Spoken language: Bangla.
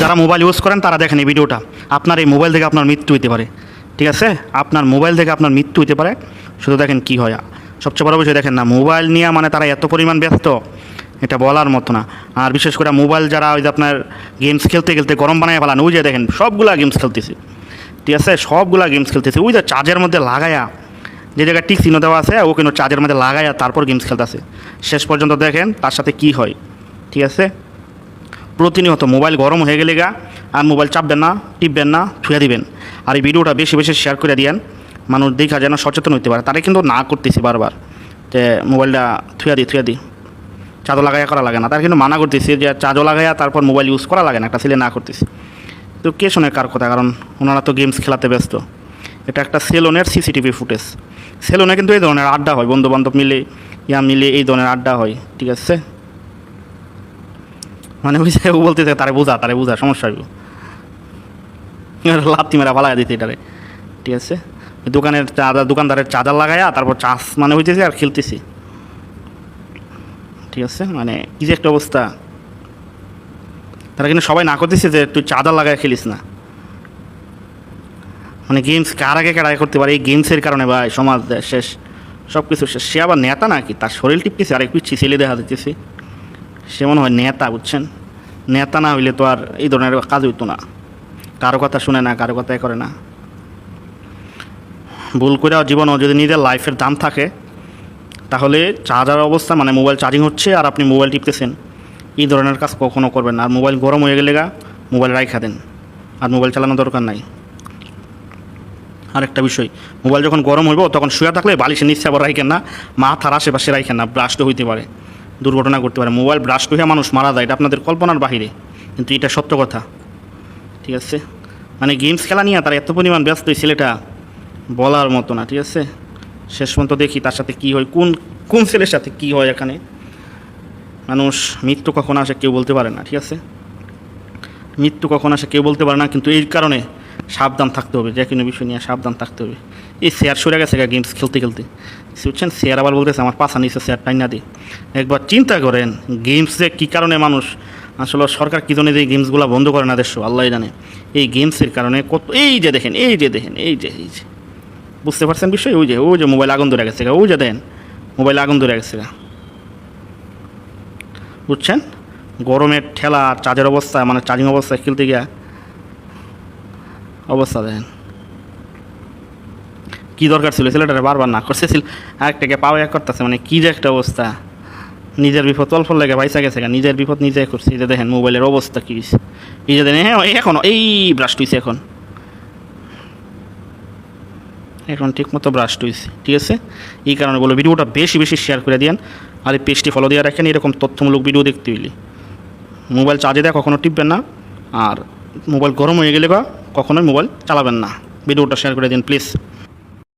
যারা মোবাইল ইউজ করেন তারা দেখেন এই ভিডিওটা। আপনার এই মোবাইল থেকে আপনার মৃত্যু হতে পারে, ঠিক আছে? আপনার মোবাইল থেকে আপনার মৃত্যু হতে পারে। শুধু দেখেন কি হয়। সবচেয়ে বড় বিষয় দেখেন না, মোবাইল নিয়ে মানে তারা এত পরিমাণ ব্যস্ত, এটা বলার মতো না। আর বিশেষ করে মোবাইল যারা ওই যে আপনার গেমস খেলতে খেলতে গরম বানায় ফেলান, ওই যে দেখেন সবগুলা গেমস খেলতেছে, ঠিক আছে? সবগুলা গেমস খেলতেছে। ওই যে চার্জের মধ্যে লাগায়া, যে জায়গায় টিক চিহ্ন দেওয়া আছে ও কিন্তু চার্জের মধ্যে লাগায়া তারপর গেমস খেলতেছে। শেষ পর্যন্ত দেখেন তার সাথে কি হয়, ঠিক আছে? প্রতিনিয়ত মোবাইল গরম হয়ে গেলে গা আর মোবাইল চাপবেন না, টিপবেন না, থুয়ে দিবেন। আর এই ভিডিওটা বেশি বেশি শেয়ার করে দিয়েন, মানুষ দেখা যেন সচেতন হতে পারে। তারা কিন্তু না করতেছি বারবার যে মোবাইলটা থুয়া দিই, চার্জও লাগাইয়া করা লাগে না। তার কিন্তু মানা করতেছি যে চার্জও লাগাইয়া তারপর মোবাইল ইউজ করা লাগে না, একটা ছেলে না করতেছি। তো কে শোনে কার কথা? কারণ ওনারা তো গেমস খেলাতে ব্যস্ত। এটা একটা সেলুনের সিসিটিভি ফুটেজ। সেলুনে কিন্তু এই ধরনের আড্ডা হয়, বন্ধুবান্ধব মিলে মিলে এই ধরনের আড্ডা হয়, ঠিক আছে? মানে ওই যে ও বলতেছে তারে বোঝা সমস্যা হইব, লাত্তি মেরা পালাইয়া দিতে এটারে, ঠিক আছে? দোকানদারের চার্জার লাগাইয়া তারপর চার্জ মানে হইতেছে আর খেলতেছি, ঠিক আছে? মানে কি যে একটা অবস্থা। তারা কিন্তু সবাই না করতেছে যে তুই চার্জার লাগায় খেলিস না। মানে গেমস কার আগে কার আগে করতে পারে, এই গেমসের কারণে ভাই সমাজ শেষ, সব কিছু শেষ। সে আবার নেতা নাকি, তার শরীর টিপতেছে আর একটু ছেলে দেখা দিতেছে, সে মনে হয় নেতা, বুঝছেন? নেতা না হইলে তো আর এই ধরনের কাজ হইতো না। কারো কথা শুনে না, কারো কথাই করে না। ভুল করেও জীবনও যদি নিজের লাইফের দাম থাকে, তাহলে চার্জার অবস্থা মানে মোবাইল চার্জিং হচ্ছে আর আপনি মোবাইল টিপতেছেন, এই ধরনের কাজ কখনও করবেন না। আর মোবাইল গরম হয়ে গেলে মোবাইল রাইখা দেন, আর মোবাইল চালানোর দরকার নাই। আরেকটা বিষয়, মোবাইল যখন গরম হইব তখন শুয়ে থাকলে বালিশের নিচে আবার রাখেন না, মাথার আশেপাশে রাখেন না, ব্রাস্ট হইতে পারে, দুর্ঘটনা করতে পারে। মোবাইল ব্রাস্ট হয়ে মানুষ মারা যায়, এটা আপনাদের কল্পনার বাহিরে, কিন্তু এটা সত্য কথা, ঠিক আছে? মানে গেমস খেলা নিয়ে তার এত পরিমাণ ব্যস্ত এই ছেলেটা, বলার মতো না, ঠিক আছে? শেষ পর্যন্ত দেখি তার সাথে কী হয়, কোন ছেলের সাথে কী হয়। এখানে মানুষ মৃত্যু কখন আসে কেউ বলতে পারে না, ঠিক আছে? মৃত্যু কখন আসে কেউ বলতে পারে না, কিন্তু এই কারণে সাবধান থাকতে হবে, যে কোনো বিষয় নিয়ে সাবধান থাকতে হবে। এই শেয়ার সরে গেছে গেমস খেলতে খেলতে, বুঝছেন? শেয়ার আবার বলতেছে আমার পাশা নিচে শেয়ার টাইনা দিই। একবার চিন্তা করেন গেমসে কী কারণে মানুষ, আসলে সরকার কী জন্য এই গেমসগুলো বন্ধ করে না দেশ, আল্লাহ জানে। এই গেমসের কারণে কত, এই যে দেখেন, এই যে বুঝতে পারছেন বিষয়? ওই যে মোবাইল আগুন ধরে গেছে, ওই যে দেন মোবাইল আগুন ধরে গেছে, বুঝছেন? গরমের ঠেলা, চার্জের অবস্থা মানে চার্জিং অবস্থায় খেলতে গিয়া অবস্থা দেখেন। কী দরকার ছিল ছেলেটারে বারবার না করতেছিল, আরেকটাকে পাওয়া এক করতেছে, মানে কী যে একটা অবস্থা। নিজের বিপদ অল্প লেগে পয়সা গেছে, নিজের বিপদ নিজে করছে। এই যে দেখেন মোবাইলের অবস্থা কী হয়েছে, এই যে দেখেন এখনও এই ব্রাস্ট হয়েছে, এখন ঠিক মতো ব্রাস্ট হয়েছে, ঠিক আছে? এই কারণে বলো ভিডিওটা বেশি বেশি শেয়ার করে দিন, আর এই পেজটি ফলো দিয়ে রাখেন এরকম তথ্যমূলক ভিডিও দেখতে হইলে। মোবাইল চার্জে দেয় কখনো টিপবেন না, আর মোবাইল গরম হয়ে গেলে কখনোই মোবাইল চালাবেন না। ভিডিওটা শেয়ার করে দিন প্লিজ।